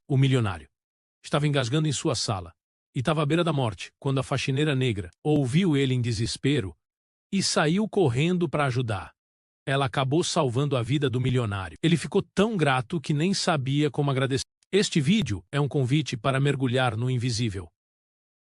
O milionário estava engasgando em sua sala e estava à beira da morte quando a faxineira negra ouviu ele em desespero e saiu correndo para ajudar. Ela acabou salvando a vida do milionário. Ele ficou tão grato que nem sabia como agradecer. Este vídeo é um convite para mergulhar no invisível,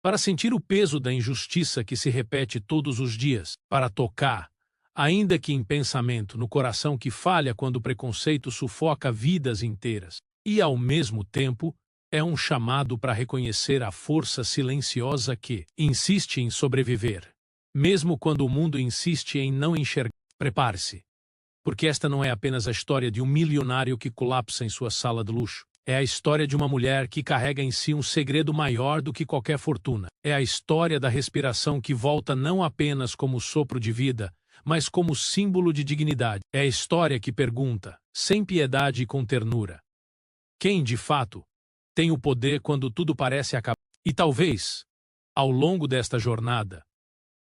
para sentir o peso da injustiça que se repete todos os dias, para tocar, ainda que em pensamento, no coração que falha quando o preconceito sufoca vidas inteiras. E, ao mesmo tempo, é um chamado para reconhecer a força silenciosa que insiste em sobreviver, mesmo quando o mundo insiste em não enxergar. Prepare-se, porque esta não é apenas a história de um milionário que colapsa em sua sala de luxo. É a história de uma mulher que carrega em si um segredo maior do que qualquer fortuna. É a história da respiração que volta não apenas como sopro de vida, mas como símbolo de dignidade. É a história que pergunta, sem piedade e com ternura, quem, de fato, tem o poder quando tudo parece acabar? E talvez, ao longo desta jornada,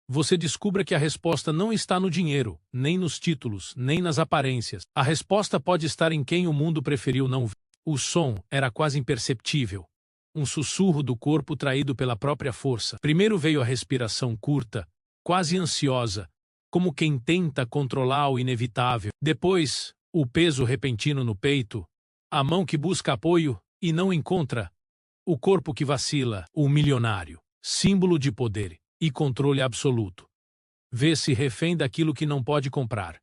você descubra que a resposta não está no dinheiro, nem nos títulos, nem nas aparências. A resposta pode estar em quem o mundo preferiu não ver. O som era quase imperceptível, um sussurro do corpo traído pela própria força. Primeiro veio a respiração curta, quase ansiosa, como quem tenta controlar o inevitável. Depois, o peso repentino no peito, a mão que busca apoio e não encontra, o corpo que vacila. O milionário, símbolo de poder e controle absoluto, vê-se refém daquilo que não pode comprar,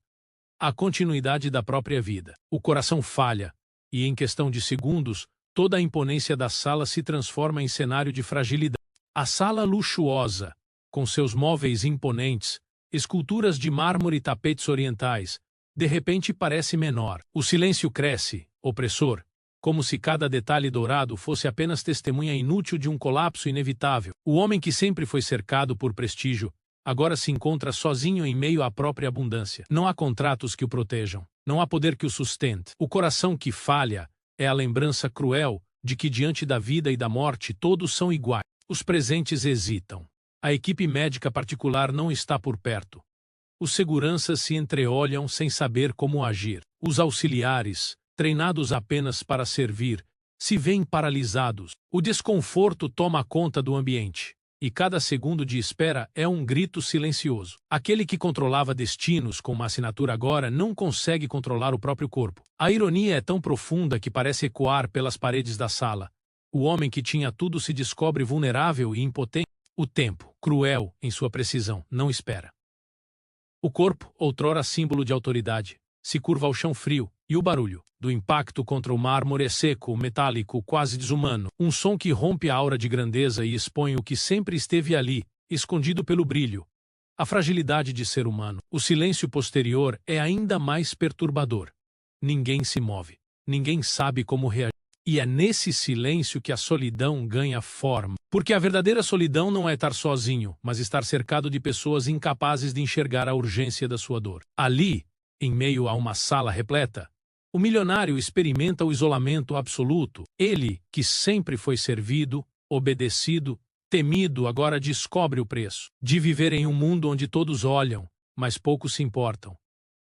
a continuidade da própria vida. O coração falha, e em questão de segundos, toda a imponência da sala se transforma em cenário de fragilidade. A sala luxuosa, com seus móveis imponentes, esculturas de mármore e tapetes orientais, de repente parece menor. O silêncio cresce, opressor, como se cada detalhe dourado fosse apenas testemunha inútil de um colapso inevitável. O homem que sempre foi cercado por prestígio, agora se encontra sozinho em meio à própria abundância. Não há contratos que o protejam. Não há poder que o sustente. O coração que falha é a lembrança cruel de que diante da vida e da morte todos são iguais. Os presentes hesitam. A equipe médica particular não está por perto. Os seguranças se entreolham sem saber como agir. Os auxiliares, treinados apenas para servir, se veem paralisados. O desconforto toma conta do ambiente. E cada segundo de espera é um grito silencioso. Aquele que controlava destinos com uma assinatura agora não consegue controlar o próprio corpo. A ironia é tão profunda que parece ecoar pelas paredes da sala. O homem que tinha tudo se descobre vulnerável e impotente. O tempo, cruel em sua precisão, não espera. O corpo, outrora símbolo de autoridade, se curva ao chão frio, e o barulho do impacto contra o mármore é seco, metálico, quase desumano. Um som que rompe a aura de grandeza e expõe o que sempre esteve ali, escondido pelo brilho. A fragilidade de ser humano. O silêncio posterior é ainda mais perturbador. Ninguém se move. Ninguém sabe como reagir. E é nesse silêncio que a solidão ganha forma. Porque a verdadeira solidão não é estar sozinho, mas estar cercado de pessoas incapazes de enxergar a urgência da sua dor. Ali, em meio a uma sala repleta, o milionário experimenta o isolamento absoluto. Ele, que sempre foi servido, obedecido, temido, agora descobre o preço de viver em um mundo onde todos olham, mas poucos se importam.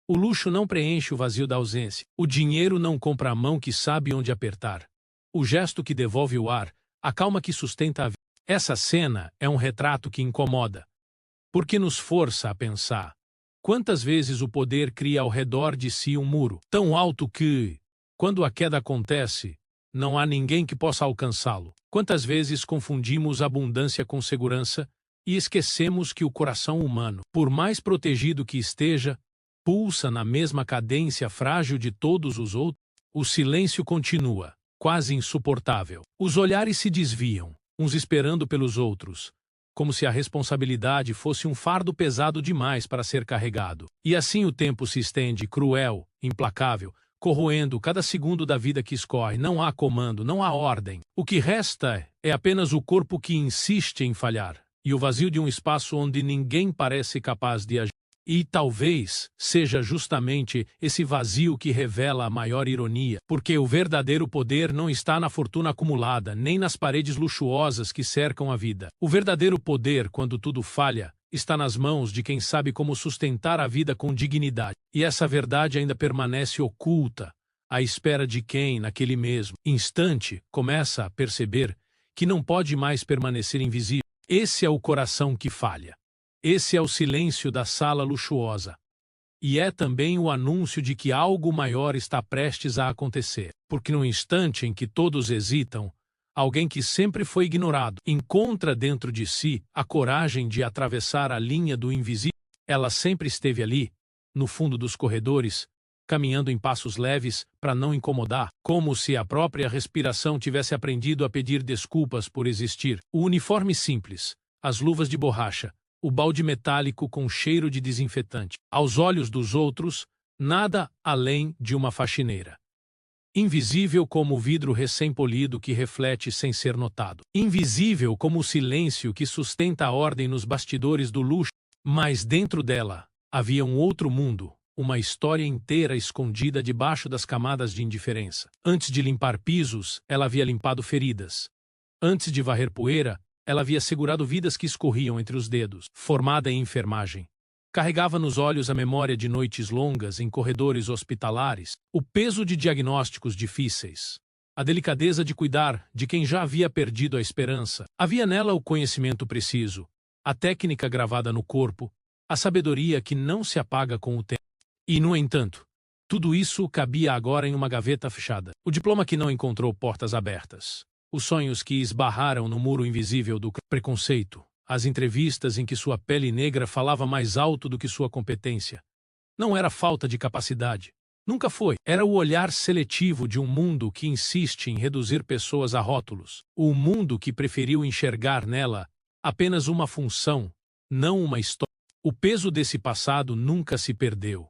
O luxo não preenche o vazio da ausência. O dinheiro não compra a mão que sabe onde apertar. O gesto que devolve o ar, a calma que sustenta a vida. Essa cena é um retrato que incomoda, porque nos força a pensar. Quantas vezes o poder cria ao redor de si um muro tão alto que, quando a queda acontece, não há ninguém que possa alcançá-lo? Quantas vezes confundimos abundância com segurança e esquecemos que o coração humano, por mais protegido que esteja, pulsa na mesma cadência frágil de todos os outros? O silêncio continua, quase insuportável. Os olhares se desviam, uns esperando pelos outros, como se a responsabilidade fosse um fardo pesado demais para ser carregado. E assim o tempo se estende, cruel, implacável, corroendo cada segundo da vida que escorre. Não há comando, não há ordem. O que resta é apenas o corpo que insiste em falhar, e o vazio de um espaço onde ninguém parece capaz de agir. E talvez seja justamente esse vazio que revela a maior ironia, porque o verdadeiro poder não está na fortuna acumulada, nem nas paredes luxuosas que cercam a vida. O verdadeiro poder, quando tudo falha, está nas mãos de quem sabe como sustentar a vida com dignidade. E essa verdade ainda permanece oculta, à espera de quem, naquele mesmo instante, começa a perceber que não pode mais permanecer invisível. Esse é o coração que falha. Esse é o silêncio da sala luxuosa. E é também o anúncio de que algo maior está prestes a acontecer, porque no instante em que todos hesitam, alguém que sempre foi ignorado encontra dentro de si a coragem de atravessar a linha do invisível. Ela sempre esteve ali, no fundo dos corredores, caminhando em passos leves para não incomodar, como se a própria respiração tivesse aprendido a pedir desculpas por existir. O uniforme simples, as luvas de borracha, o balde metálico com cheiro de desinfetante. Aos olhos dos outros, nada além de uma faxineira. Invisível como o vidro recém-polido que reflete sem ser notado. Invisível como o silêncio que sustenta a ordem nos bastidores do luxo. Mas dentro dela, havia um outro mundo, uma história inteira escondida debaixo das camadas de indiferença. Antes de limpar pisos, ela havia limpado feridas. Antes de varrer poeira, ela havia segurado vidas que escorriam entre os dedos. Formada em enfermagem, carregava nos olhos a memória de noites longas em corredores hospitalares, o peso de diagnósticos difíceis, a delicadeza de cuidar de quem já havia perdido a esperança. Havia nela o conhecimento preciso, a técnica gravada no corpo, a sabedoria que não se apaga com o tempo. E, no entanto, tudo isso cabia agora em uma gaveta fechada. O diploma que não encontrou portas abertas. Os sonhos que esbarraram no muro invisível do preconceito. As entrevistas em que sua pele negra falava mais alto do que sua competência. Não era falta de capacidade. Nunca foi. Era o olhar seletivo de um mundo que insiste em reduzir pessoas a rótulos. O mundo que preferiu enxergar nela apenas uma função, não uma história. O peso desse passado nunca se perdeu.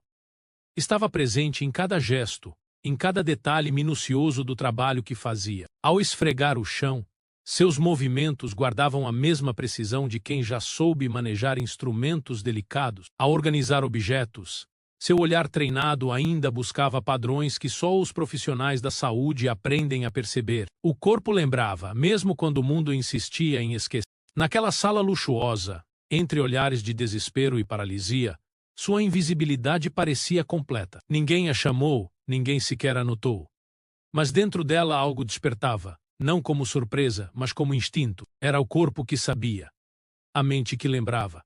Estava presente em cada gesto, em cada detalhe minucioso do trabalho que fazia. Ao esfregar o chão, seus movimentos guardavam a mesma precisão de quem já soube manejar instrumentos delicados. Ao organizar objetos, seu olhar treinado ainda buscava padrões que só os profissionais da saúde aprendem a perceber. O corpo lembrava, mesmo quando o mundo insistia em esquecer. Naquela sala luxuosa, entre olhares de desespero e paralisia, sua invisibilidade parecia completa. Ninguém a chamou, ninguém sequer a notou. Mas dentro dela algo despertava, não como surpresa, mas como instinto. Era o corpo que sabia, a mente que lembrava,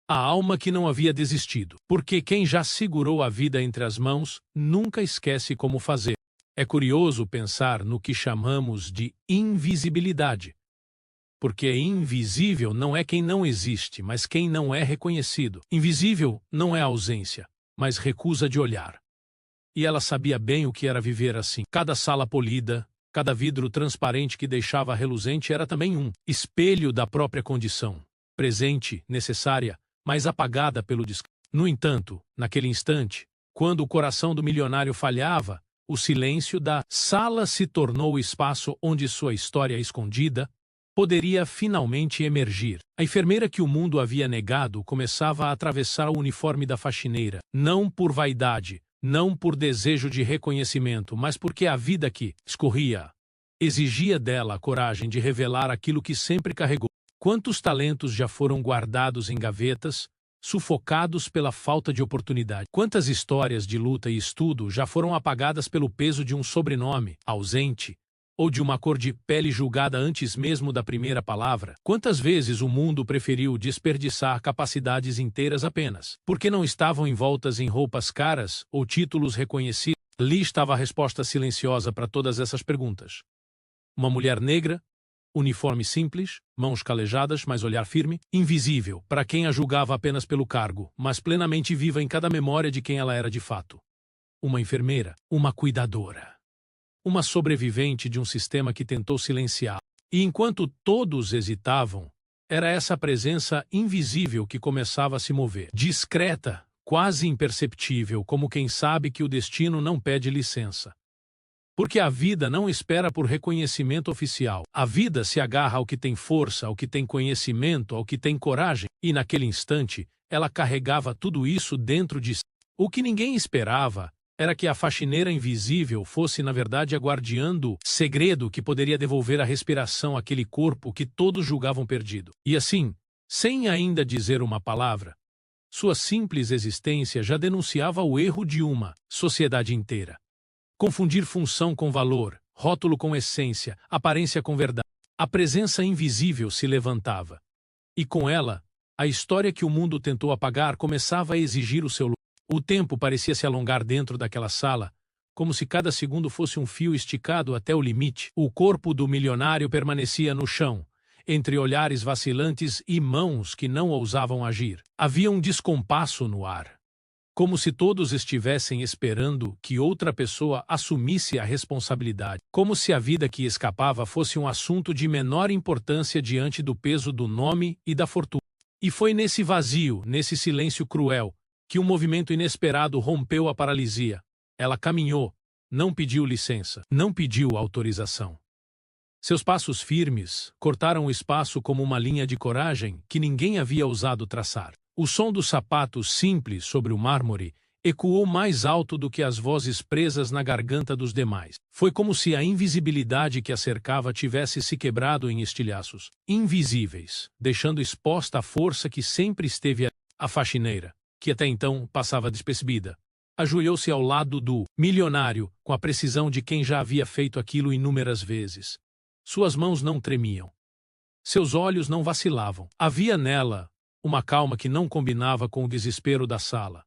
a alma que não havia desistido. Porque quem já segurou a vida entre as mãos nunca esquece como fazer. É curioso pensar no que chamamos de invisibilidade. Porque invisível não é quem não existe, mas quem não é reconhecido. Invisível não é ausência, mas recusa de olhar. E ela sabia bem o que era viver assim. Cada sala polida, cada vidro transparente que deixava reluzente era também um espelho da própria condição, presente, necessária, mas apagada pelo descanso. No entanto, naquele instante, quando o coração do milionário falhava, o silêncio da sala se tornou o espaço onde sua história escondida poderia finalmente emergir. A enfermeira que o mundo havia negado começava a atravessar o uniforme da faxineira, não por vaidade, não por desejo de reconhecimento, mas porque a vida que escorria exigia dela a coragem de revelar aquilo que sempre carregou. Quantos talentos já foram guardados em gavetas, sufocados pela falta de oportunidade? Quantas histórias de luta e estudo já foram apagadas pelo peso de um sobrenome ausente, ou de uma cor de pele julgada antes mesmo da primeira palavra? Quantas vezes o mundo preferiu desperdiçar capacidades inteiras apenas porque não estavam envoltas em roupas caras ou títulos reconhecidos? Ali estava a resposta silenciosa para todas essas perguntas. Uma mulher negra, uniforme simples, mãos calejadas, mas olhar firme, invisível para quem a julgava apenas pelo cargo, mas plenamente viva em cada memória de quem ela era de fato. Uma enfermeira, uma cuidadora. Uma sobrevivente de um sistema que tentou silenciar. E enquanto todos hesitavam, era essa presença invisível que começava a se mover. Discreta, quase imperceptível, como quem sabe que o destino não pede licença. Porque a vida não espera por reconhecimento oficial. A vida se agarra ao que tem força, ao que tem conhecimento, ao que tem coragem. E naquele instante, ela carregava tudo isso dentro de si. O que ninguém esperava era que a faxineira invisível fosse, na verdade, a guardiã do segredo que poderia devolver a respiração àquele corpo que todos julgavam perdido. E assim, sem ainda dizer uma palavra, sua simples existência já denunciava o erro de uma sociedade inteira. Confundir função com valor, rótulo com essência, aparência com verdade. A presença invisível se levantava. E com ela, a história que o mundo tentou apagar começava a exigir o seu lugar. O tempo parecia se alongar dentro daquela sala, como se cada segundo fosse um fio esticado até o limite. O corpo do milionário permanecia no chão, entre olhares vacilantes e mãos que não ousavam agir. Havia um descompasso no ar, como se todos estivessem esperando que outra pessoa assumisse a responsabilidade, como se a vida que escapava fosse um assunto de menor importância diante do peso do nome e da fortuna. E foi nesse vazio, nesse silêncio cruel, que um movimento inesperado rompeu a paralisia. Ela caminhou, não pediu licença, não pediu autorização. Seus passos firmes cortaram o espaço como uma linha de coragem que ninguém havia ousado traçar. O som dos sapatos simples sobre o mármore ecoou mais alto do que as vozes presas na garganta dos demais. Foi como se a invisibilidade que a cercava tivesse se quebrado em estilhaços invisíveis, deixando exposta a força que sempre esteve ali. A faxineira, que até então passava despercebida, ajoelhou-se ao lado do milionário com a precisão de quem já havia feito aquilo inúmeras vezes. Suas mãos não tremiam. Seus olhos não vacilavam. Havia nela uma calma que não combinava com o desespero da sala.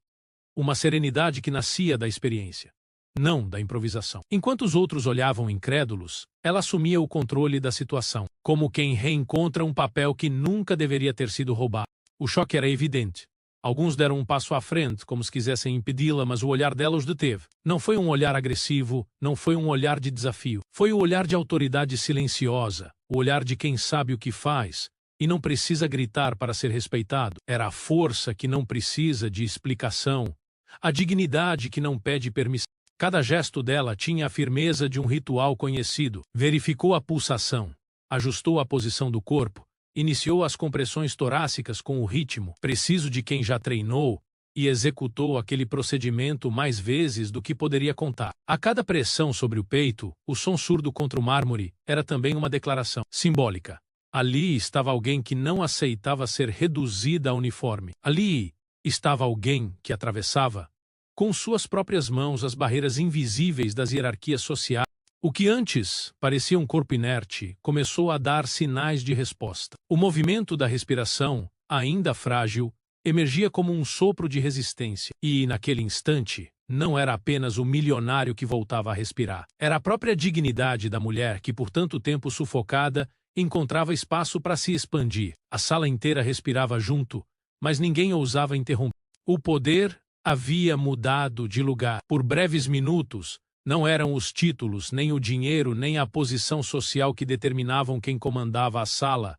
Uma serenidade que nascia da experiência, não da improvisação. Enquanto os outros olhavam incrédulos, ela assumia o controle da situação, como quem reencontra um papel que nunca deveria ter sido roubado. O choque era evidente. Alguns deram um passo à frente, como se quisessem impedi-la, mas o olhar dela os deteve. Não foi um olhar agressivo, não foi um olhar de desafio. Foi o olhar de autoridade silenciosa, o olhar de quem sabe o que faz e não precisa gritar para ser respeitado. Era a força que não precisa de explicação, a dignidade que não pede permissão. Cada gesto dela tinha a firmeza de um ritual conhecido. Verificou a pulsação, ajustou a posição do corpo, iniciou as compressões torácicas com o ritmo preciso de quem já treinou e executou aquele procedimento mais vezes do que poderia contar. A cada pressão sobre o peito, o som surdo contra o mármore era também uma declaração simbólica. Ali estava alguém que não aceitava ser reduzida a uniforme. Ali estava alguém que atravessava, com suas próprias mãos, as barreiras invisíveis das hierarquias sociais. O que antes parecia um corpo inerte começou a dar sinais de resposta. O movimento da respiração, ainda frágil, emergia como um sopro de resistência. E, naquele instante, não era apenas o milionário que voltava a respirar. Era a própria dignidade da mulher que, por tanto tempo sufocada, encontrava espaço para se expandir. A sala inteira respirava junto, mas ninguém ousava interromper. O poder havia mudado de lugar. Por breves minutos, não eram os títulos, nem o dinheiro, nem a posição social que determinavam quem comandava a sala.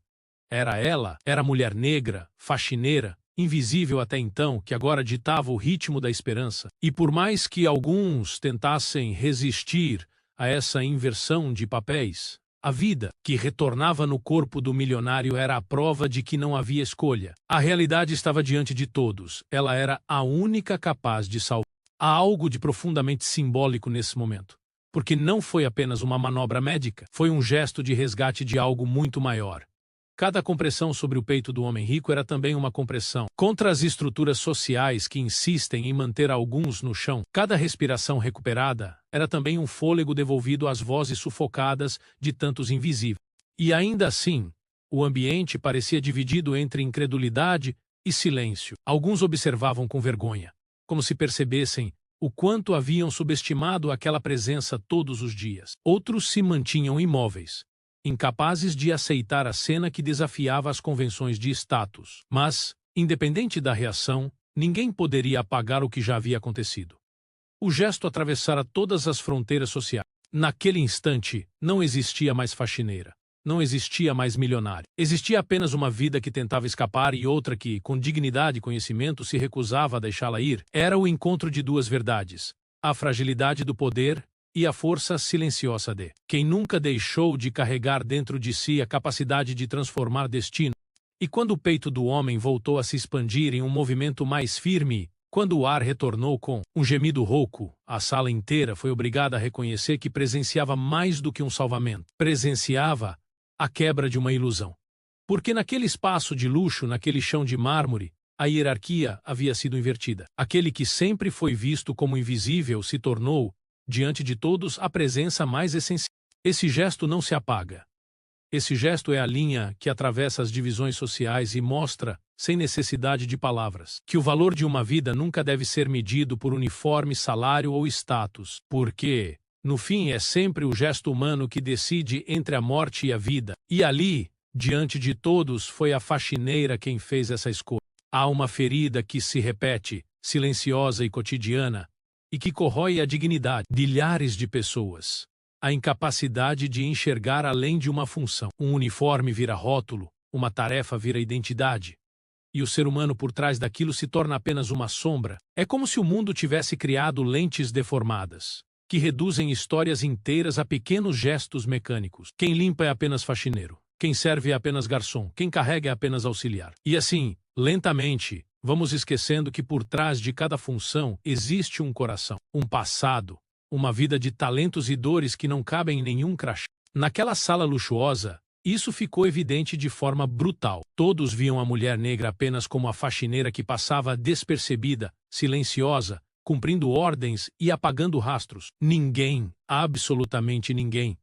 Era ela, era a mulher negra, faxineira, invisível até então, que agora ditava o ritmo da esperança. E por mais que alguns tentassem resistir a essa inversão de papéis, a vida que retornava no corpo do milionário era a prova de que não havia escolha. A realidade estava diante de todos. Ela era a única capaz de salvar. Há algo de profundamente simbólico nesse momento, porque não foi apenas uma manobra médica, foi um gesto de resgate de algo muito maior. Cada compressão sobre o peito do homem rico era também uma compressão contra as estruturas sociais que insistem em manter alguns no chão. Cada respiração recuperada era também um fôlego devolvido às vozes sufocadas de tantos invisíveis. E ainda assim, o ambiente parecia dividido entre incredulidade e silêncio. Alguns observavam com vergonha, como se percebessem o quanto haviam subestimado aquela presença todos os dias. Outros se mantinham imóveis, incapazes de aceitar a cena que desafiava as convenções de status. Mas, independente da reação, ninguém poderia apagar o que já havia acontecido. O gesto atravessara todas as fronteiras sociais. Naquele instante, não existia mais faxineira. Não existia mais milionário. Existia apenas uma vida que tentava escapar e outra que, com dignidade e conhecimento, se recusava a deixá-la ir. Era o encontro de duas verdades: a fragilidade do poder e a força silenciosa de quem nunca deixou de carregar dentro de si a capacidade de transformar destino. E quando o peito do homem voltou a se expandir em um movimento mais firme, quando o ar retornou com um gemido rouco, a sala inteira foi obrigada a reconhecer que presenciava mais do que um salvamento. Presenciava a quebra de uma ilusão. Porque naquele espaço de luxo, naquele chão de mármore, a hierarquia havia sido invertida. Aquele que sempre foi visto como invisível se tornou diante de todos, a presença mais essencial. Esse gesto não se apaga. Esse gesto é a linha que atravessa as divisões sociais e mostra, sem necessidade de palavras, que o valor de uma vida nunca deve ser medido por uniforme, salário ou status, porque, no fim, é sempre o gesto humano que decide entre a morte e a vida. E ali, diante de todos, foi a faxineira quem fez essa escolha. Há uma ferida que se repete, silenciosa e cotidiana, e que corrói a dignidade de milhares de pessoas. A incapacidade de enxergar além de uma função. Um uniforme vira rótulo, uma tarefa vira identidade. E o ser humano por trás daquilo se torna apenas uma sombra. É como se o mundo tivesse criado lentes deformadas, que reduzem histórias inteiras a pequenos gestos mecânicos. Quem limpa é apenas faxineiro. Quem serve é apenas garçom. Quem carrega é apenas auxiliar. E assim, lentamente, vamos esquecendo que por trás de cada função existe um coração, um passado, uma vida de talentos e dores que não cabem em nenhum crachá. Naquela sala luxuosa, isso ficou evidente de forma brutal. Todos viam a mulher negra apenas como a faxineira que passava despercebida, silenciosa, cumprindo ordens e apagando rastros. Ninguém, absolutamente ninguém,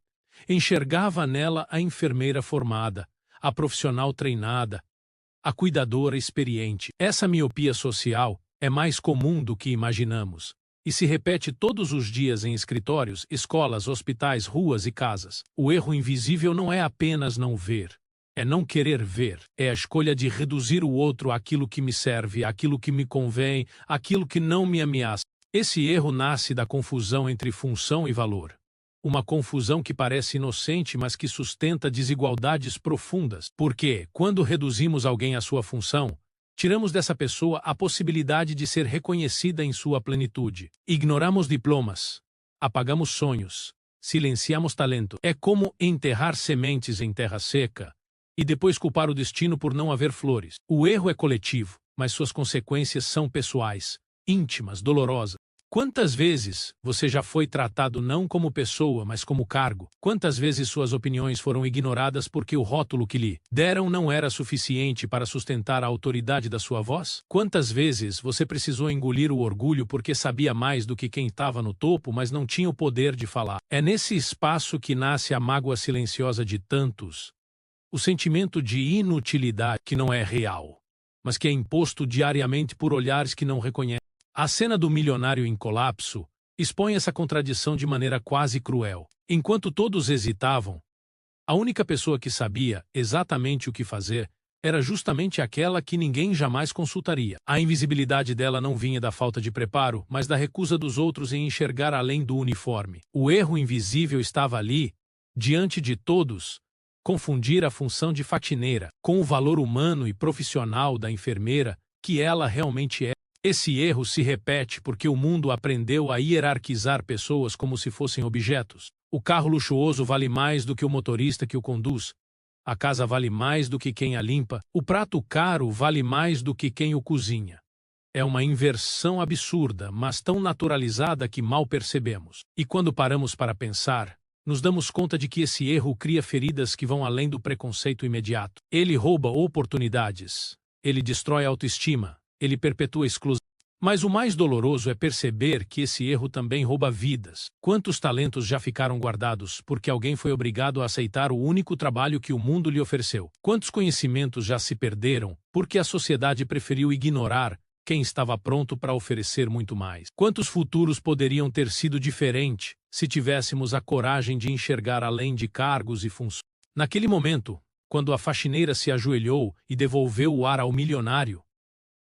enxergava nela a enfermeira formada, a profissional treinada, a cuidadora experiente. Essa miopia social é mais comum do que imaginamos e se repete todos os dias em escritórios, escolas, hospitais, ruas e casas. O erro invisível não é apenas não ver, é não querer ver. É a escolha de reduzir o outro àquilo que me serve, àquilo que me convém, àquilo que não me ameaça. Esse erro nasce da confusão entre função e valor. Uma confusão que parece inocente, mas que sustenta desigualdades profundas. Porque, quando reduzimos alguém à sua função, tiramos dessa pessoa a possibilidade de ser reconhecida em sua plenitude. Ignoramos diplomas, apagamos sonhos, silenciamos talento. É como enterrar sementes em terra seca e depois culpar o destino por não haver flores. O erro é coletivo, mas suas consequências são pessoais, íntimas, dolorosas. Quantas vezes você já foi tratado não como pessoa, mas como cargo? Quantas vezes suas opiniões foram ignoradas porque o rótulo que lhe deram não era suficiente para sustentar a autoridade da sua voz? Quantas vezes você precisou engolir o orgulho porque sabia mais do que quem estava no topo, mas não tinha o poder de falar? É nesse espaço que nasce a mágoa silenciosa de tantos, o sentimento de inutilidade que não é real, mas que é imposto diariamente por olhares que não reconhecem. A cena do milionário em colapso expõe essa contradição de maneira quase cruel. Enquanto todos hesitavam, a única pessoa que sabia exatamente o que fazer era justamente aquela que ninguém jamais consultaria. A invisibilidade dela não vinha da falta de preparo, mas da recusa dos outros em enxergar além do uniforme. O erro invisível estava ali, diante de todos, confundir a função de faxineira com o valor humano e profissional da enfermeira que ela realmente é. Esse erro se repete porque o mundo aprendeu a hierarquizar pessoas como se fossem objetos. O carro luxuoso vale mais do que o motorista que o conduz. A casa vale mais do que quem a limpa. O prato caro vale mais do que quem o cozinha. É uma inversão absurda, mas tão naturalizada que mal percebemos. E quando paramos para pensar, nos damos conta de que esse erro cria feridas que vão além do preconceito imediato. Ele rouba oportunidades. Ele destrói a autoestima. Ele perpetua a exclusão. Mas o mais doloroso é perceber que esse erro também rouba vidas. Quantos talentos já ficaram guardados porque alguém foi obrigado a aceitar o único trabalho que o mundo lhe ofereceu? Quantos conhecimentos já se perderam porque a sociedade preferiu ignorar quem estava pronto para oferecer muito mais? Quantos futuros poderiam ter sido diferentes se tivéssemos a coragem de enxergar além de cargos e funções? Naquele momento, quando a faxineira se ajoelhou e devolveu o ar ao milionário,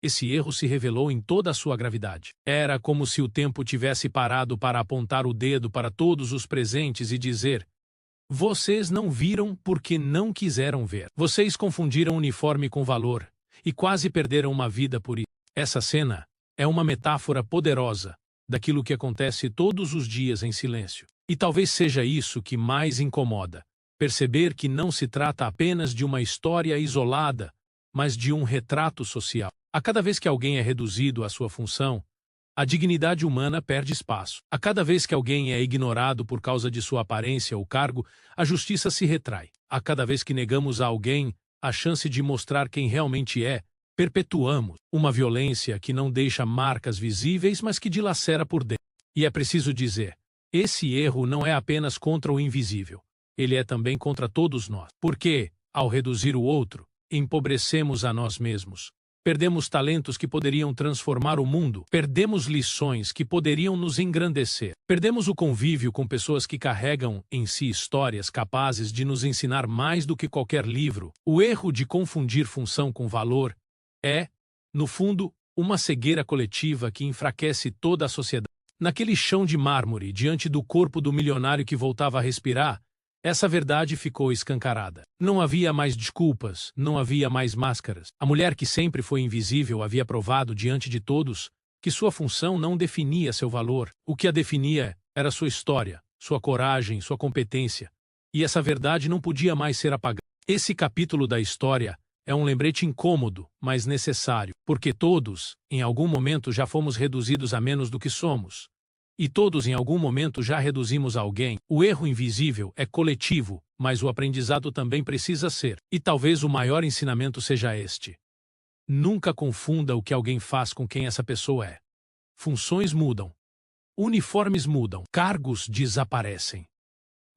esse erro se revelou em toda a sua gravidade. Era como se o tempo tivesse parado para apontar o dedo para todos os presentes e dizer: vocês não viram porque não quiseram ver. Vocês confundiram uniforme com valor e quase perderam uma vida por isso. Essa cena é uma metáfora poderosa daquilo que acontece todos os dias em silêncio. E talvez seja isso que mais incomoda. Perceber que não se trata apenas de uma história isolada, mas de um retrato social. A cada vez que alguém é reduzido à sua função, a dignidade humana perde espaço. A cada vez que alguém é ignorado por causa de sua aparência ou cargo, a justiça se retrai. A cada vez que negamos a alguém a chance de mostrar quem realmente é, perpetuamos uma violência que não deixa marcas visíveis, mas que dilacera por dentro. E é preciso dizer, Esse erro não é apenas contra o invisível. Ele é também contra todos nós. Porque, ao reduzir o outro, empobrecemos a nós mesmos. Perdemos talentos que poderiam transformar o mundo. Perdemos lições que poderiam nos engrandecer. Perdemos o convívio com pessoas que carregam em si histórias capazes de nos ensinar mais do que qualquer livro. O erro de confundir função com valor é, no fundo, uma cegueira coletiva que enfraquece toda a sociedade. Naquele chão de mármore, diante do corpo do milionário que voltava a respirar, essa verdade ficou escancarada. Não havia mais desculpas, não havia mais máscaras. A mulher que sempre foi invisível havia provado diante de todos que sua função não definia seu valor. O que a definia era sua história, sua coragem, sua competência. E essa verdade não podia mais ser apagada. Esse capítulo da história é um lembrete incômodo, mas necessário, porque todos, em algum momento, já fomos reduzidos a menos do que somos. E todos em algum momento já reduzimos alguém. O erro invisível é coletivo, mas o aprendizado também precisa ser. E talvez o maior ensinamento seja este. Nunca confunda o que alguém faz com quem essa pessoa é. Funções mudam. Uniformes mudam. Cargos desaparecem.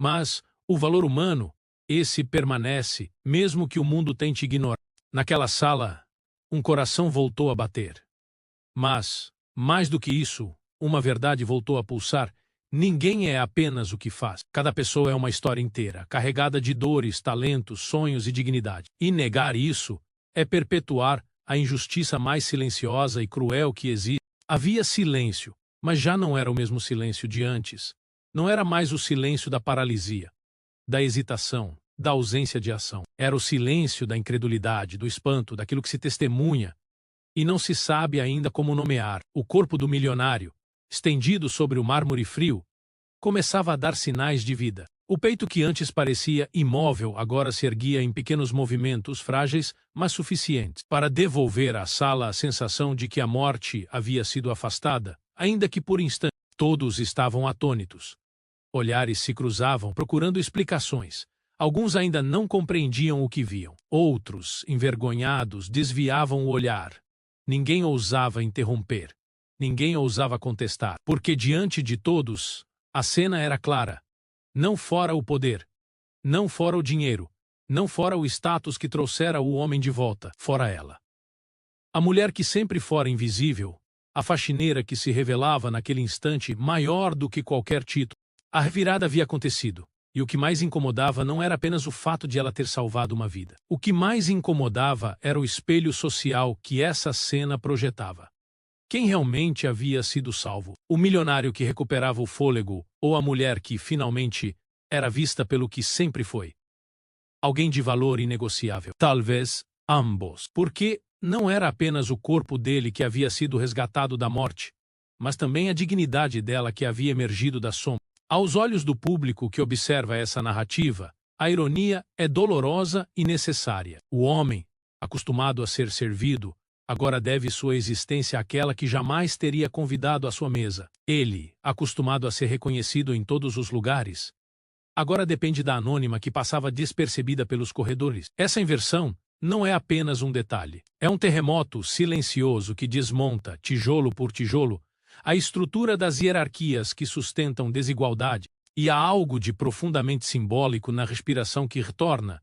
Mas o valor humano, esse permanece, mesmo que o mundo tente ignorar. Naquela sala, um coração voltou a bater. Mas, mais do que isso, uma verdade voltou a pulsar. Ninguém é apenas o que faz. Cada pessoa é uma história inteira, carregada de dores, talentos, sonhos e dignidade. E negar isso é perpetuar a injustiça mais silenciosa e cruel que existe. Havia silêncio, mas já não era o mesmo silêncio de antes. Não era mais o silêncio da paralisia, da hesitação, da ausência de ação. Era o silêncio da incredulidade, do espanto, daquilo que se testemunha e não se sabe ainda como nomear. O corpo do milionário, estendido sobre o mármore frio, começava a dar sinais de vida. O peito que antes parecia imóvel agora se erguia em pequenos movimentos frágeis, mas suficientes para devolver à sala a sensação de que a morte havia sido afastada, ainda que por instante. Todos estavam atônitos. Olhares se cruzavam procurando explicações. Alguns ainda não compreendiam o que viam. Outros, envergonhados, desviavam o olhar. Ninguém ousava interromper. Ninguém ousava contestar, porque diante de todos, a cena era clara. Não fora o poder, não fora o dinheiro, não fora o status que trouxera o homem de volta, fora ela. A mulher que sempre fora invisível, a faxineira que se revelava naquele instante maior do que qualquer título. A revirada havia acontecido, e o que mais incomodava não era apenas o fato de ela ter salvado uma vida. O que mais incomodava era o espelho social que essa cena projetava. Quem realmente havia sido salvo? O milionário que recuperava o fôlego ou a mulher que, finalmente, era vista pelo que sempre foi? Alguém de valor inegociável. Talvez ambos. Porque não era apenas o corpo dele que havia sido resgatado da morte, mas também a dignidade dela que havia emergido da sombra. Aos olhos do público que observa essa narrativa, a ironia é dolorosa e necessária. O homem, acostumado a ser servido, agora deve sua existência àquela que jamais teria convidado à sua mesa. Ele, acostumado a ser reconhecido em todos os lugares, agora depende da anônima que passava despercebida pelos corredores. Essa inversão não é apenas um detalhe. É um terremoto silencioso que desmonta, tijolo por tijolo, a estrutura das hierarquias que sustentam desigualdade. E há algo de profundamente simbólico na respiração que retorna,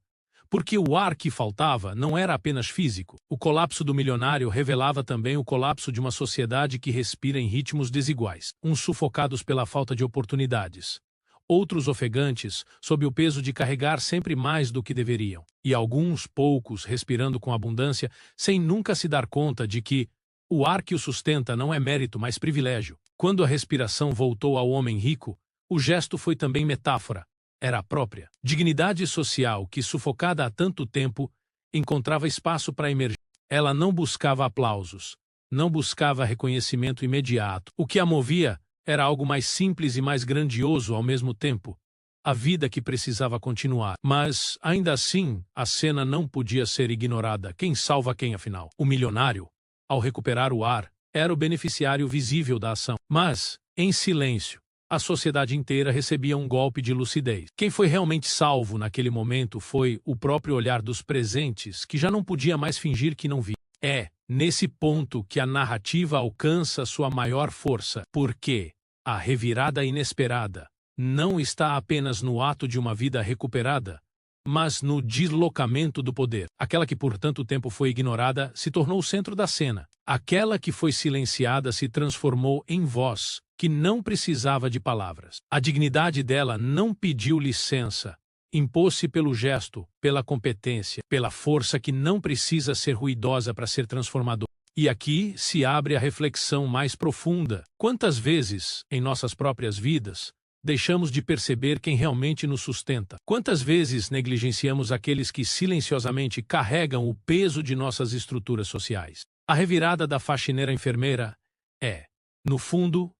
porque o ar que faltava não era apenas físico. O colapso do milionário revelava também o colapso de uma sociedade que respira em ritmos desiguais. Uns sufocados pela falta de oportunidades. Outros ofegantes, sob o peso de carregar sempre mais do que deveriam. E alguns, poucos, respirando com abundância, sem nunca se dar conta de que o ar que o sustenta não é mérito, mas privilégio. Quando a respiração voltou ao homem rico, o gesto foi também metáfora. Era a própria dignidade social que, sufocada há tanto tempo, encontrava espaço para emergir. Ela não buscava aplausos, não buscava reconhecimento imediato. O que a movia era algo mais simples e mais grandioso ao mesmo tempo. A vida que precisava continuar. Mas, ainda assim, a cena não podia ser ignorada. Quem salva quem, afinal? O milionário, ao recuperar o ar, era o beneficiário visível da ação. Mas, em silêncio, a sociedade inteira recebia um golpe de lucidez. Quem foi realmente salvo naquele momento foi o próprio olhar dos presentes, que já não podia mais fingir que não via. É nesse ponto que a narrativa alcança sua maior força. Por quê? A revirada inesperada não está apenas no ato de uma vida recuperada, mas no deslocamento do poder. Aquela que por tanto tempo foi ignorada se tornou o centro da cena. Aquela que foi silenciada se transformou em voz, que não precisava de palavras. A dignidade dela não pediu licença. Impôs-se pelo gesto, pela competência, pela força que não precisa ser ruidosa para ser transformadora. E aqui se abre a reflexão mais profunda. Quantas vezes, em nossas próprias vidas, deixamos de perceber quem realmente nos sustenta? Quantas vezes negligenciamos aqueles que silenciosamente carregam o peso de nossas estruturas sociais? A revirada da faxineira enfermeira é, no fundo,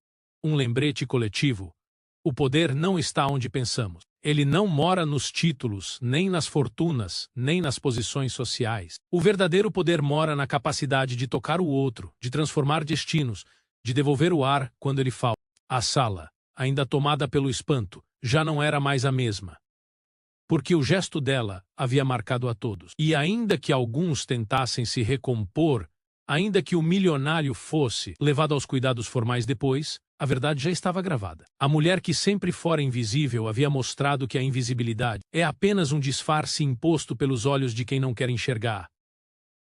um lembrete coletivo. O poder não está onde pensamos. Ele não mora nos títulos, nem nas fortunas, nem nas posições sociais. O verdadeiro poder mora na capacidade de tocar o outro, de transformar destinos, de devolver o ar quando ele falta. A sala, ainda tomada pelo espanto, já não era mais a mesma. Porque o gesto dela havia marcado a todos. E ainda que alguns tentassem se recompor, ainda que o milionário fosse levado aos cuidados formais depois, a verdade já estava gravada. A mulher que sempre fora invisível havia mostrado que a invisibilidade é apenas um disfarce imposto pelos olhos de quem não quer enxergar.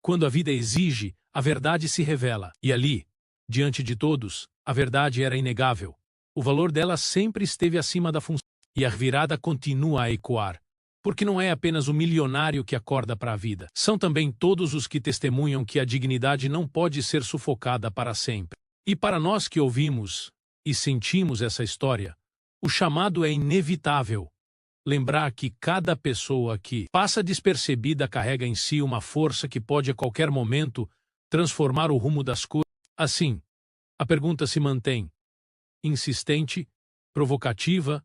Quando a vida exige, a verdade se revela. E ali, diante de todos, a verdade era inegável. O valor dela sempre esteve acima da função. E a revirada continua a ecoar. Porque não é apenas o milionário que acorda para a vida. São também todos os que testemunham que a dignidade não pode ser sufocada para sempre. E para nós que ouvimos e sentimos essa história, o chamado é inevitável. Lembrar que cada pessoa que passa despercebida carrega em si uma força que pode a qualquer momento transformar o rumo das coisas. Assim, a pergunta se mantém insistente, provocativa,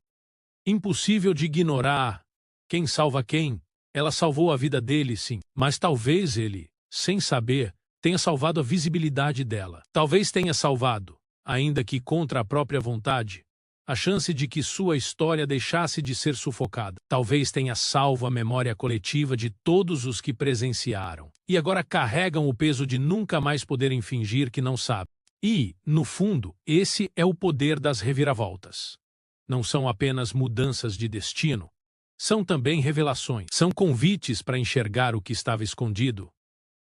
impossível de ignorar. Quem salva quem? Ela salvou a vida dele, sim, mas talvez ele, sem saber, tenha salvado a visibilidade dela. Talvez tenha salvado, ainda que contra a própria vontade, a chance de que sua história deixasse de ser sufocada. Talvez tenha salvo a memória coletiva de todos os que presenciaram e agora carregam o peso de nunca mais poderem fingir que não sabem. E, no fundo, esse é o poder das reviravoltas. Não são apenas mudanças de destino, são também revelações, são convites para enxergar o que estava escondido.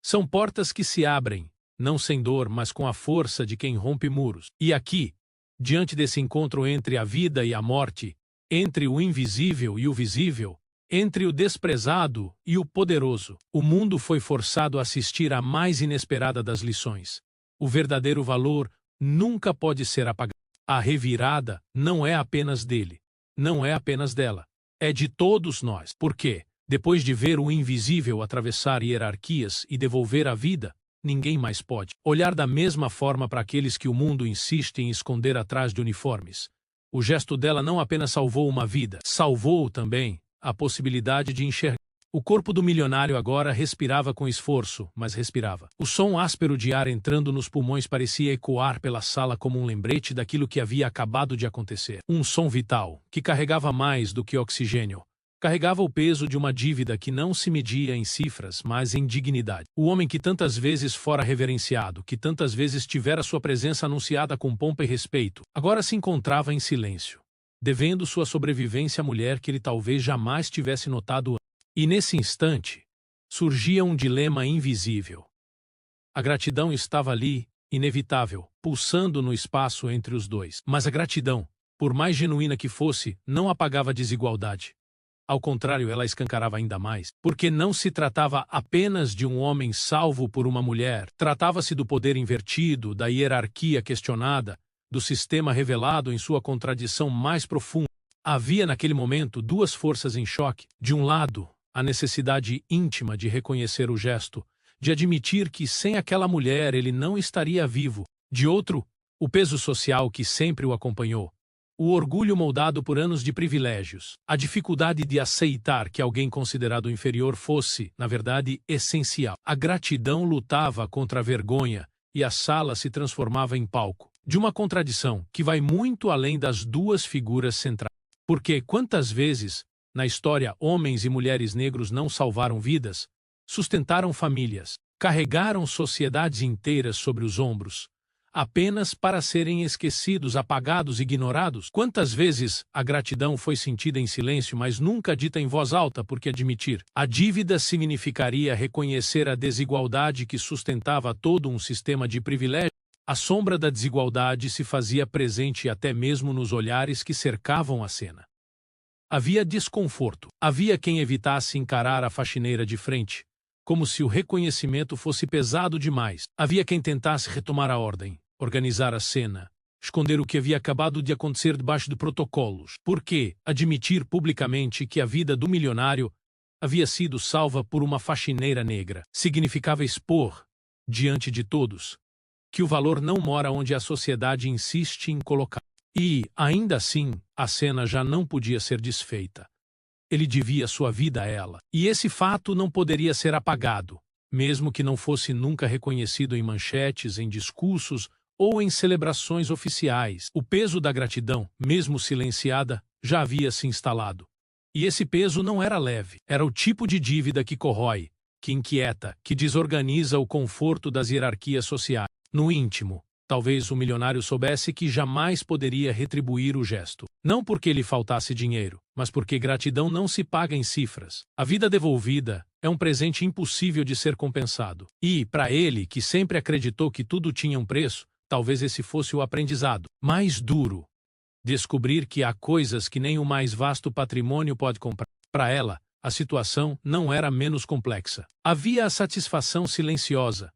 São portas que se abrem, não sem dor, mas com a força de quem rompe muros. E aqui, diante desse encontro entre a vida e a morte, entre o invisível e o visível, entre o desprezado e o poderoso, o mundo foi forçado a assistir à mais inesperada das lições. O verdadeiro valor nunca pode ser apagado. A revirada não é apenas dele, não é apenas dela, é de todos nós. Porque, depois de ver o invisível atravessar hierarquias e devolver a vida, ninguém mais pode olhar da mesma forma para aqueles que o mundo insiste em esconder atrás de uniformes. O gesto dela não apenas salvou uma vida, salvou também a possibilidade de enxergar. O corpo do milionário agora respirava com esforço, mas respirava. O som áspero de ar entrando nos pulmões parecia ecoar pela sala como um lembrete daquilo que havia acabado de acontecer. Um som vital, que carregava mais do que oxigênio. Carregava o peso de uma dívida que não se media em cifras, mas em dignidade. O homem que tantas vezes fora reverenciado, que tantas vezes tivera sua presença anunciada com pompa e respeito, agora se encontrava em silêncio, devendo sua sobrevivência à mulher que ele talvez jamais tivesse notado antes. E nesse instante, surgia um dilema invisível. A gratidão estava ali, inevitável, pulsando no espaço entre os dois. Mas a gratidão, por mais genuína que fosse, não apagava a desigualdade. Ao contrário, ela escancarava ainda mais, porque não se tratava apenas de um homem salvo por uma mulher, tratava-se do poder invertido, da hierarquia questionada, do sistema revelado em sua contradição mais profunda. Havia naquele momento duas forças em choque. De um lado, a necessidade íntima de reconhecer o gesto, de admitir que sem aquela mulher ele não estaria vivo. De outro, o peso social que sempre o acompanhou. O orgulho moldado por anos de privilégios, a dificuldade de aceitar que alguém considerado inferior fosse, na verdade, essencial. A gratidão lutava contra a vergonha e a sala se transformava em palco de uma contradição que vai muito além das duas figuras centrais. Porque quantas vezes, na história, homens e mulheres negros não salvaram vidas, sustentaram famílias, carregaram sociedades inteiras sobre os ombros, apenas para serem esquecidos, apagados, ignorados? Quantas vezes a gratidão foi sentida em silêncio, mas nunca dita em voz alta, porque admitir a dívida significaria reconhecer a desigualdade que sustentava todo um sistema de privilégios? A sombra da desigualdade se fazia presente até mesmo nos olhares que cercavam a cena. Havia desconforto. Havia quem evitasse encarar a faxineira de frente, como se o reconhecimento fosse pesado demais. Havia quem tentasse retomar a ordem, organizar a cena, esconder o que havia acabado de acontecer debaixo de protocolos. Porque admitir publicamente que a vida do milionário havia sido salva por uma faxineira negra significava expor, diante de todos, que o valor não mora onde a sociedade insiste em colocar. E, ainda assim, a cena já não podia ser desfeita. Ele devia sua vida a ela. E esse fato não poderia ser apagado, mesmo que não fosse nunca reconhecido em manchetes, em discursos ou em celebrações oficiais. O peso da gratidão, mesmo silenciada, já havia se instalado. E esse peso não era leve. Era o tipo de dívida que corrói, que inquieta, que desorganiza o conforto das hierarquias sociais. No íntimo, talvez o milionário soubesse que jamais poderia retribuir o gesto. Não porque lhe faltasse dinheiro, mas porque gratidão não se paga em cifras. A vida devolvida é um presente impossível de ser compensado. E, para ele, que sempre acreditou que tudo tinha um preço, talvez esse fosse o aprendizado mais duro. Descobrir que há coisas que nem o mais vasto patrimônio pode comprar. Para ela, a situação não era menos complexa. Havia a satisfação silenciosa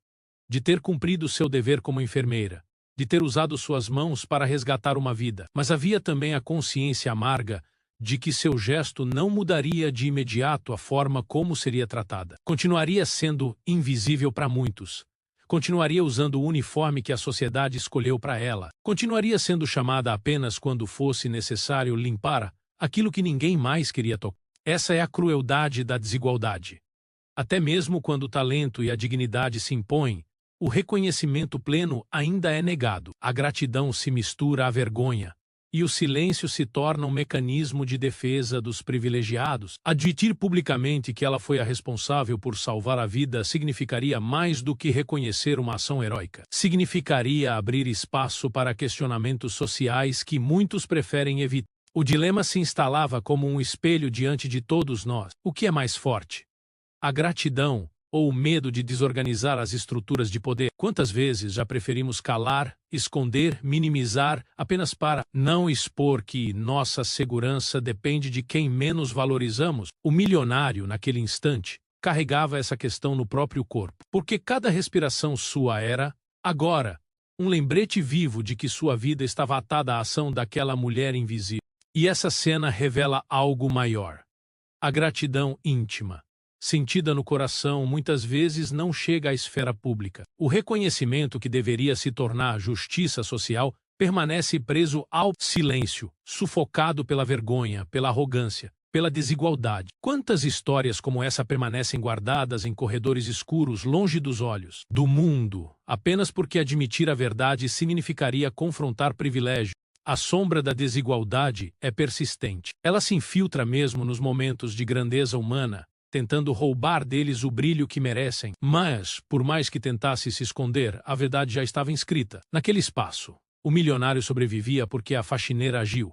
de ter cumprido seu dever como enfermeira, de ter usado suas mãos para resgatar uma vida. Mas havia também a consciência amarga de que seu gesto não mudaria de imediato a forma como seria tratada. Continuaria sendo invisível para muitos. Continuaria usando o uniforme que a sociedade escolheu para ela. Continuaria sendo chamada apenas quando fosse necessário limpar aquilo que ninguém mais queria tocar. Essa é a crueldade da desigualdade. Até mesmo quando o talento e a dignidade se impõem, o reconhecimento pleno ainda é negado. A gratidão se mistura à vergonha, e o silêncio se torna um mecanismo de defesa dos privilegiados. Admitir publicamente que ela foi a responsável por salvar a vida significaria mais do que reconhecer uma ação heróica. Significaria abrir espaço para questionamentos sociais que muitos preferem evitar. O dilema se instalava como um espelho diante de todos nós. O que é mais forte? A gratidão ou o medo de desorganizar as estruturas de poder? Quantas vezes já preferimos calar, esconder, minimizar, apenas para não expor que nossa segurança depende de quem menos valorizamos? O milionário, naquele instante, carregava essa questão no próprio corpo, porque cada respiração sua era, agora, um lembrete vivo de que sua vida estava atada à ação daquela mulher invisível. E essa cena revela algo maior. A gratidão íntima, sentida no coração, muitas vezes não chega à esfera pública. O reconhecimento que deveria se tornar justiça social permanece preso ao silêncio, sufocado pela vergonha, pela arrogância, pela desigualdade. Quantas histórias como essa permanecem guardadas em corredores escuros, longe dos olhos do mundo, apenas porque admitir a verdade significaria confrontar privilégio? A sombra da desigualdade é persistente. Ela se infiltra mesmo nos momentos de grandeza humana, tentando roubar deles o brilho que merecem. Mas, por mais que tentasse se esconder, a verdade já estava inscrita. Naquele espaço, o milionário sobrevivia porque a faxineira agiu.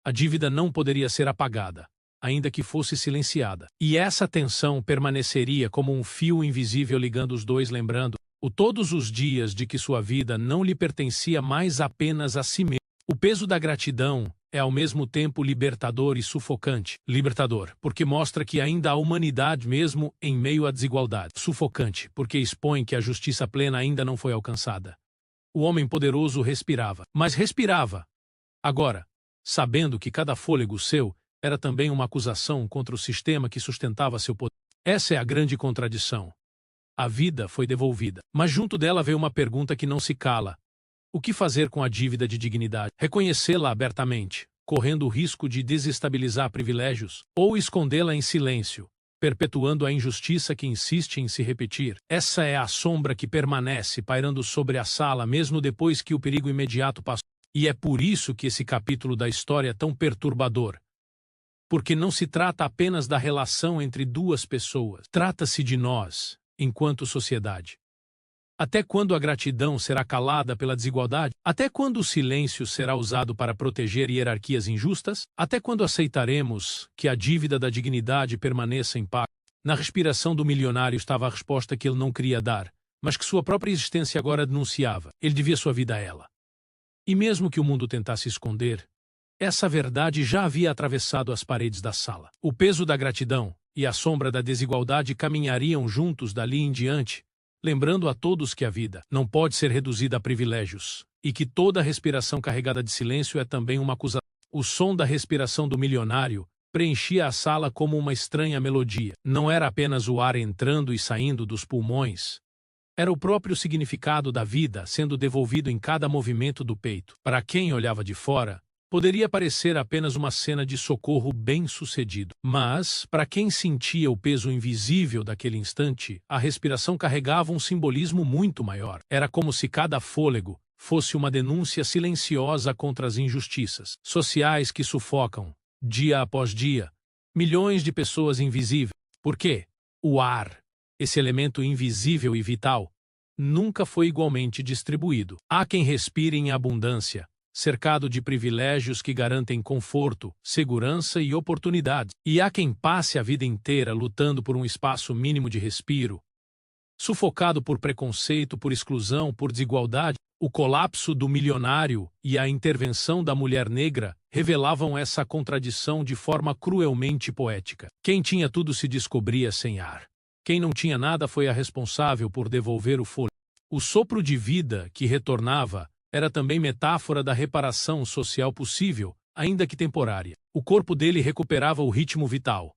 A dívida não poderia ser apagada, ainda que fosse silenciada. E essa tensão permaneceria como um fio invisível ligando os dois, lembrando todos os dias de que sua vida não lhe pertencia mais apenas a si mesmo. O peso da gratidão é ao mesmo tempo libertador e sufocante. Libertador, porque mostra que ainda há humanidade mesmo em meio à desigualdade. Sufocante, porque expõe que a justiça plena ainda não foi alcançada. O homem poderoso respirava, mas respirava. Agora, sabendo que cada fôlego seu era também uma acusação contra o sistema que sustentava seu poder. Essa é a grande contradição. A vida foi devolvida, mas junto dela veio uma pergunta que não se cala. O que fazer com a dívida de dignidade? Reconhecê-la abertamente, correndo o risco de desestabilizar privilégios, ou escondê-la em silêncio, perpetuando a injustiça que insiste em se repetir? Essa é a sombra que permanece pairando sobre a sala mesmo depois que o perigo imediato passou. E é por isso que esse capítulo da história é tão perturbador. Porque não se trata apenas da relação entre duas pessoas. Trata-se de nós, enquanto sociedade. Até quando a gratidão será calada pela desigualdade? Até quando o silêncio será usado para proteger hierarquias injustas? Até quando aceitaremos que a dívida da dignidade permaneça impaga? Na respiração do milionário estava a resposta que ele não queria dar, mas que sua própria existência agora denunciava. Ele devia sua vida a ela. E mesmo que o mundo tentasse esconder, essa verdade já havia atravessado as paredes da sala. O peso da gratidão e a sombra da desigualdade caminhariam juntos dali em diante, lembrando a todos que a vida não pode ser reduzida a privilégios, e que toda respiração carregada de silêncio é também uma acusação. O som da respiração do milionário preenchia a sala como uma estranha melodia. Não era apenas o ar entrando e saindo dos pulmões. Era o próprio significado da vida sendo devolvido em cada movimento do peito. Para quem olhava de fora, poderia parecer apenas uma cena de socorro bem-sucedido. Mas, para quem sentia o peso invisível daquele instante, a respiração carregava um simbolismo muito maior. Era como se cada fôlego fosse uma denúncia silenciosa contra as injustiças sociais que sufocam, dia após dia, milhões de pessoas invisíveis. Por quê? O ar, esse elemento invisível e vital, nunca foi igualmente distribuído. Há quem respire em abundância, cercado de privilégios que garantem conforto, segurança e oportunidades. E há quem passe a vida inteira lutando por um espaço mínimo de respiro, sufocado por preconceito, por exclusão, por desigualdade. O colapso do milionário e a intervenção da mulher negra revelavam essa contradição de forma cruelmente poética. Quem tinha tudo se descobria sem ar. Quem não tinha nada foi a responsável por devolver o fôlego. O sopro de vida que retornava era também metáfora da reparação social possível, ainda que temporária. O corpo dele recuperava o ritmo vital.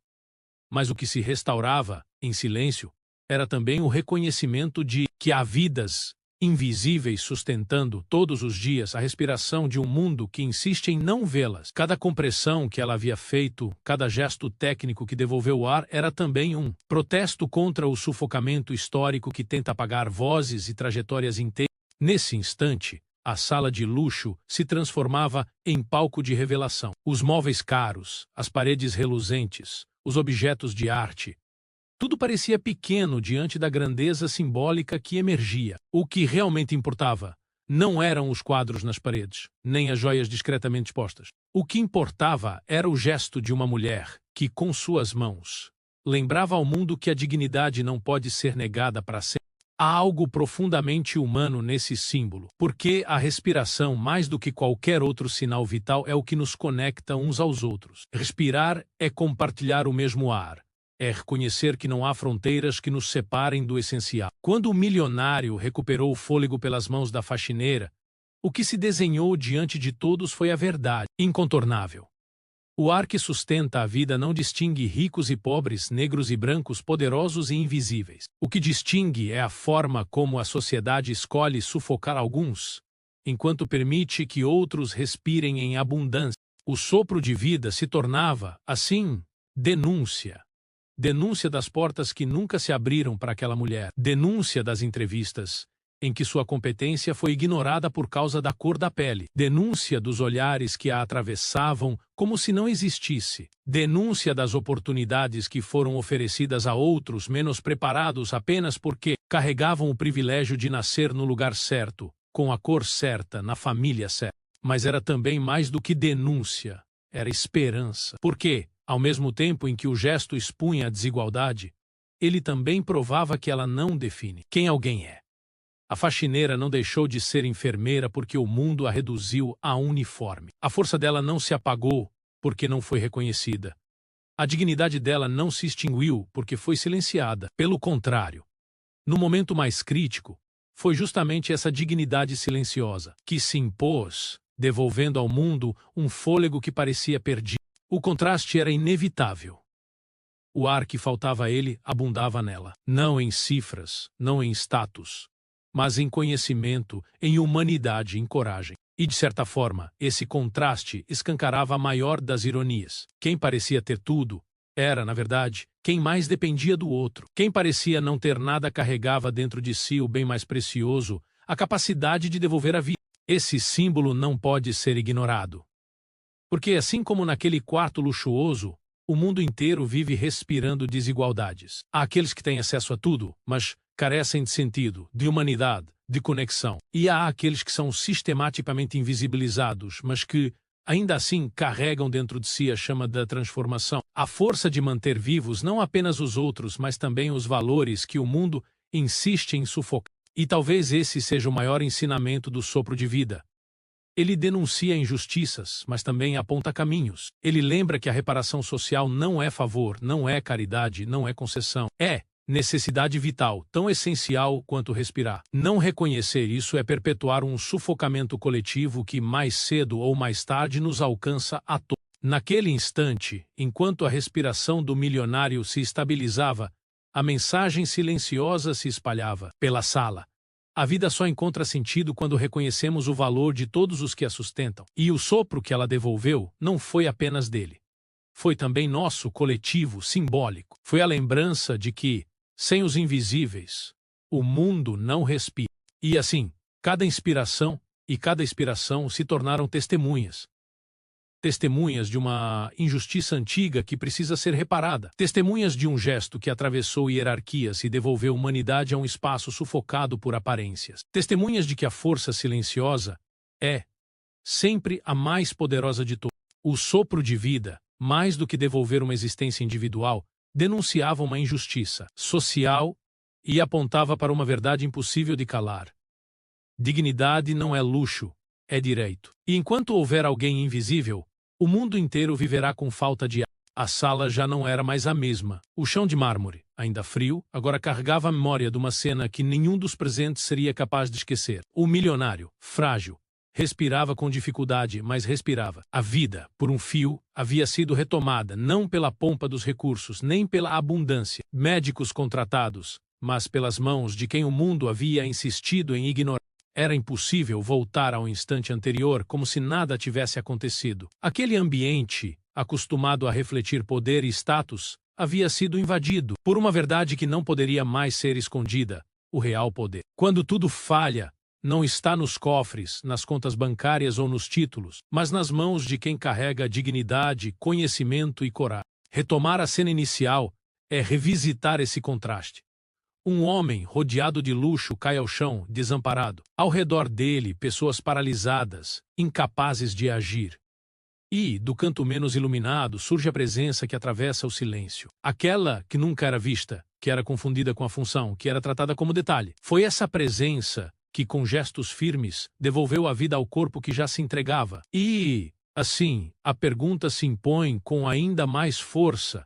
Mas o que se restaurava, em silêncio, era também o reconhecimento de que há vidas invisíveis sustentando todos os dias a respiração de um mundo que insiste em não vê-las. Cada compressão que ela havia feito, cada gesto técnico que devolveu o ar era também um protesto contra o sufocamento histórico que tenta apagar vozes e trajetórias inteiras. Nesse instante, a sala de luxo se transformava em palco de revelação. Os móveis caros, as paredes reluzentes, os objetos de arte, tudo parecia pequeno diante da grandeza simbólica que emergia. O que realmente importava não eram os quadros nas paredes, nem as joias discretamente expostas. O que importava era o gesto de uma mulher que, com suas mãos, lembrava ao mundo que a dignidade não pode ser negada para sempre. Há algo profundamente humano nesse símbolo, porque a respiração, mais do que qualquer outro sinal vital, é o que nos conecta uns aos outros. Respirar é compartilhar o mesmo ar. É reconhecer que não há fronteiras que nos separem do essencial. Quando o milionário recuperou o fôlego pelas mãos da faxineira, o que se desenhou diante de todos foi a verdade, incontornável. O ar que sustenta a vida não distingue ricos e pobres, negros e brancos, poderosos e invisíveis. O que distingue é a forma como a sociedade escolhe sufocar alguns, enquanto permite que outros respirem em abundância. O sopro de vida se tornava, assim, denúncia. Denúncia das portas que nunca se abriram para aquela mulher. Denúncia das entrevistas, em que sua competência foi ignorada por causa da cor da pele. Denúncia dos olhares que a atravessavam como se não existisse. Denúncia das oportunidades que foram oferecidas a outros menos preparados apenas porque carregavam o privilégio de nascer no lugar certo, com a cor certa, na família certa. Mas era também mais do que denúncia. Era esperança. Por quê? Ao mesmo tempo em que o gesto expunha a desigualdade, ele também provava que ela não define quem alguém é. A faxineira não deixou de ser enfermeira porque o mundo a reduziu a um uniforme. A força dela não se apagou porque não foi reconhecida. A dignidade dela não se extinguiu porque foi silenciada. Pelo contrário, no momento mais crítico, foi justamente essa dignidade silenciosa que se impôs, devolvendo ao mundo um fôlego que parecia perdido. O contraste era inevitável. O ar que faltava a ele abundava nela, não em cifras, não em status, mas em conhecimento, em humanidade, em coragem. E, de certa forma, esse contraste escancarava a maior das ironias. Quem parecia ter tudo era, na verdade, quem mais dependia do outro. Quem parecia não ter nada carregava dentro de si o bem mais precioso, a capacidade de devolver a vida. Esse símbolo não pode ser ignorado. Porque, assim como naquele quarto luxuoso, o mundo inteiro vive respirando desigualdades. Há aqueles que têm acesso a tudo, mas carecem de sentido, de humanidade, de conexão. E há aqueles que são sistematicamente invisibilizados, mas que, ainda assim, carregam dentro de si a chama da transformação, a força de manter vivos não apenas os outros, mas também os valores que o mundo insiste em sufocar. E talvez esse seja o maior ensinamento do sopro de vida. Ele denuncia injustiças, mas também aponta caminhos. Ele lembra que a reparação social não é favor, não é caridade, não é concessão. É necessidade vital, tão essencial quanto respirar. Não reconhecer isso é perpetuar um sufocamento coletivo que mais cedo ou mais tarde nos alcança a todos. Naquele instante, enquanto a respiração do milionário se estabilizava, a mensagem silenciosa se espalhava pela sala. A vida só encontra sentido quando reconhecemos o valor de todos os que a sustentam. E o sopro que ela devolveu não foi apenas dele. Foi também nosso, coletivo, simbólico. Foi a lembrança de que, sem os invisíveis, o mundo não respira. E assim, cada inspiração e cada expiração se tornaram testemunhas. Testemunhas de uma injustiça antiga que precisa ser reparada. Testemunhas de um gesto que atravessou hierarquias e devolveu humanidade a um espaço sufocado por aparências. Testemunhas de que a força silenciosa é, sempre, a mais poderosa de todas. O sopro de vida, mais do que devolver uma existência individual, denunciava uma injustiça social e apontava para uma verdade impossível de calar. Dignidade não é luxo, é direito. E enquanto houver alguém invisível, o mundo inteiro viverá com falta de ar. A sala já não era mais a mesma. O chão de mármore, ainda frio, agora carregava a memória de uma cena que nenhum dos presentes seria capaz de esquecer. O milionário, frágil, respirava com dificuldade, mas respirava. A vida, por um fio, havia sido retomada, não pela pompa dos recursos, nem pela abundância. Médicos contratados, mas pelas mãos de quem o mundo havia insistido em ignorar. Era impossível voltar ao instante anterior como se nada tivesse acontecido. Aquele ambiente, acostumado a refletir poder e status, havia sido invadido por uma verdade que não poderia mais ser escondida: o real poder. Quando tudo falha, não está nos cofres, nas contas bancárias ou nos títulos, mas nas mãos de quem carrega dignidade, conhecimento e coragem. Retomar a cena inicial é revisitar esse contraste. Um homem rodeado de luxo cai ao chão, desamparado. Ao redor dele, pessoas paralisadas, incapazes de agir. E, do canto menos iluminado, surge a presença que atravessa o silêncio. Aquela que nunca era vista, que era confundida com a função, que era tratada como detalhe. Foi essa presença que, com gestos firmes, devolveu a vida ao corpo que já se entregava. E, assim, a pergunta se impõe com ainda mais força.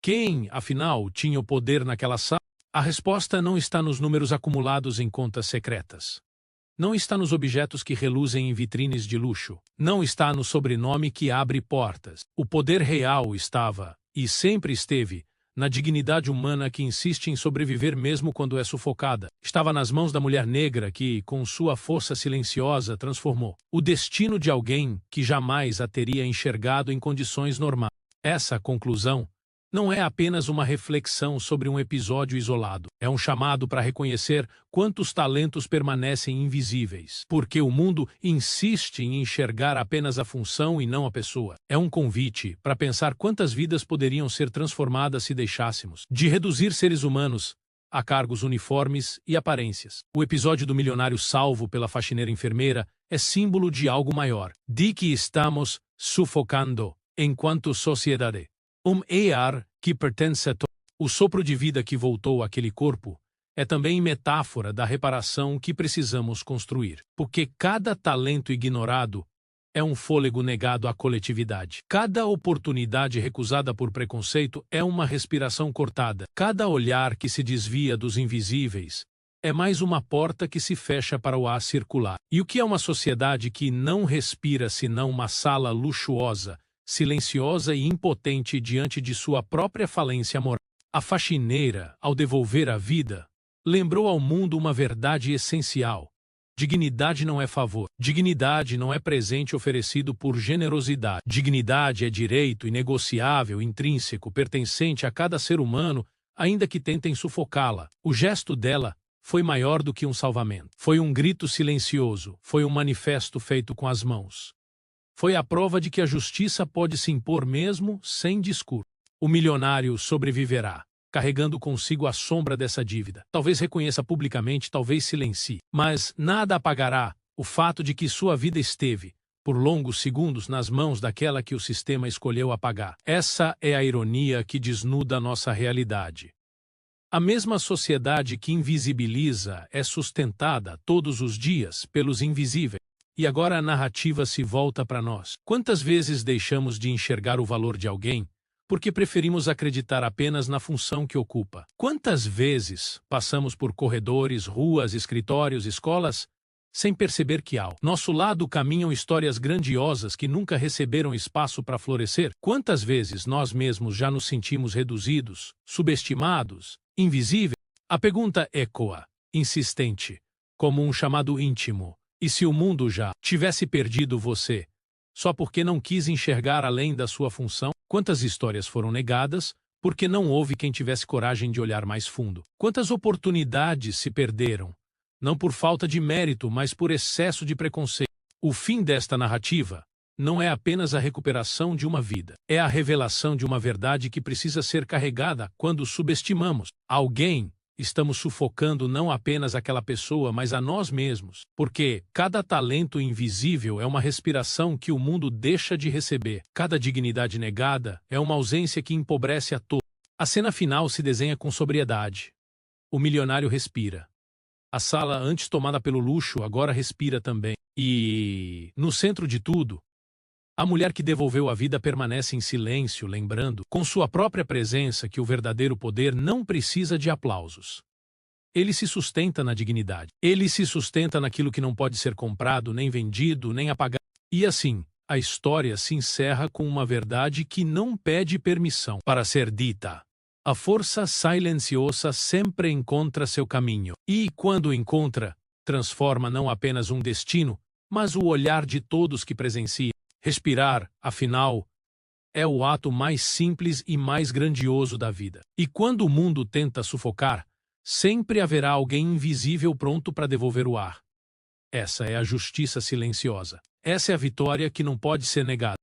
Quem, afinal, tinha o poder naquela sala? A resposta não está nos números acumulados em contas secretas. Não está nos objetos que reluzem em vitrines de luxo. Não está no sobrenome que abre portas. O poder real estava, e sempre esteve, na dignidade humana que insiste em sobreviver mesmo quando é sufocada. Estava nas mãos da mulher negra que, com sua força silenciosa, transformou o destino de alguém que jamais a teria enxergado em condições normais. Essa conclusão não é apenas uma reflexão sobre um episódio isolado. É um chamado para reconhecer quantos talentos permanecem invisíveis, porque o mundo insiste em enxergar apenas a função e não a pessoa. É um convite para pensar quantas vidas poderiam ser transformadas se deixássemos de reduzir seres humanos a cargos uniformes e aparências. O episódio do milionário salvo pela faxineira enfermeira é símbolo de algo maior, de que estamos sufocando enquanto sociedade. Ar que pertence a todos. O sopro de vida que voltou àquele corpo é também metáfora da reparação que precisamos construir. Porque cada talento ignorado é um fôlego negado à coletividade. Cada oportunidade recusada por preconceito é uma respiração cortada. Cada olhar que se desvia dos invisíveis é mais uma porta que se fecha para o ar circular. E o que é uma sociedade que não respira senão uma sala luxuosa, silenciosa e impotente diante de sua própria falência moral? A faxineira, ao devolver a vida, lembrou ao mundo uma verdade essencial. Dignidade não é favor. Dignidade não é presente oferecido por generosidade. Dignidade é direito inegociável, intrínseco, pertencente a cada ser humano, ainda que tentem sufocá-la. O gesto dela foi maior do que um salvamento. Foi um grito silencioso, foi um manifesto feito com as mãos. Foi a prova de que a justiça pode se impor mesmo sem discurso. O milionário sobreviverá, carregando consigo a sombra dessa dívida. Talvez reconheça publicamente, talvez silencie, mas nada apagará o fato de que sua vida esteve, por longos segundos, nas mãos daquela que o sistema escolheu apagar. Essa é a ironia que desnuda nossa realidade. A mesma sociedade que invisibiliza é sustentada todos os dias pelos invisíveis. E agora a narrativa se volta para nós. Quantas vezes deixamos de enxergar o valor de alguém porque preferimos acreditar apenas na função que ocupa? Quantas vezes passamos por corredores, ruas, escritórios, escolas, sem perceber que ao nosso lado caminham histórias grandiosas que nunca receberam espaço para florescer? Quantas vezes nós mesmos já nos sentimos reduzidos, subestimados, invisíveis? A pergunta ecoa, insistente, como um chamado íntimo. E se o mundo já tivesse perdido você, só porque não quis enxergar além da sua função? Quantas histórias foram negadas porque não houve quem tivesse coragem de olhar mais fundo? Quantas oportunidades se perderam, não por falta de mérito, mas por excesso de preconceito? O fim desta narrativa não é apenas a recuperação de uma vida, é a revelação de uma verdade que precisa ser carregada quando subestimamos alguém. Estamos sufocando não apenas aquela pessoa, mas a nós mesmos, porque cada talento invisível é uma respiração que o mundo deixa de receber. Cada dignidade negada é uma ausência que empobrece a todos. A cena final se desenha com sobriedade. O milionário respira. A sala, antes tomada pelo luxo, agora respira também. E, no centro de tudo, a mulher que devolveu a vida permanece em silêncio, lembrando, com sua própria presença, que o verdadeiro poder não precisa de aplausos. Ele se sustenta na dignidade. Ele se sustenta naquilo que não pode ser comprado, nem vendido, nem apagado. E assim, a história se encerra com uma verdade que não pede permissão para ser dita. A força silenciosa sempre encontra seu caminho. E, quando encontra, transforma não apenas um destino, mas o olhar de todos que presenciam. Respirar, afinal, é o ato mais simples e mais grandioso da vida. E quando o mundo tenta sufocar, sempre haverá alguém invisível pronto para devolver o ar. Essa é a justiça silenciosa. Essa é a vitória que não pode ser negada.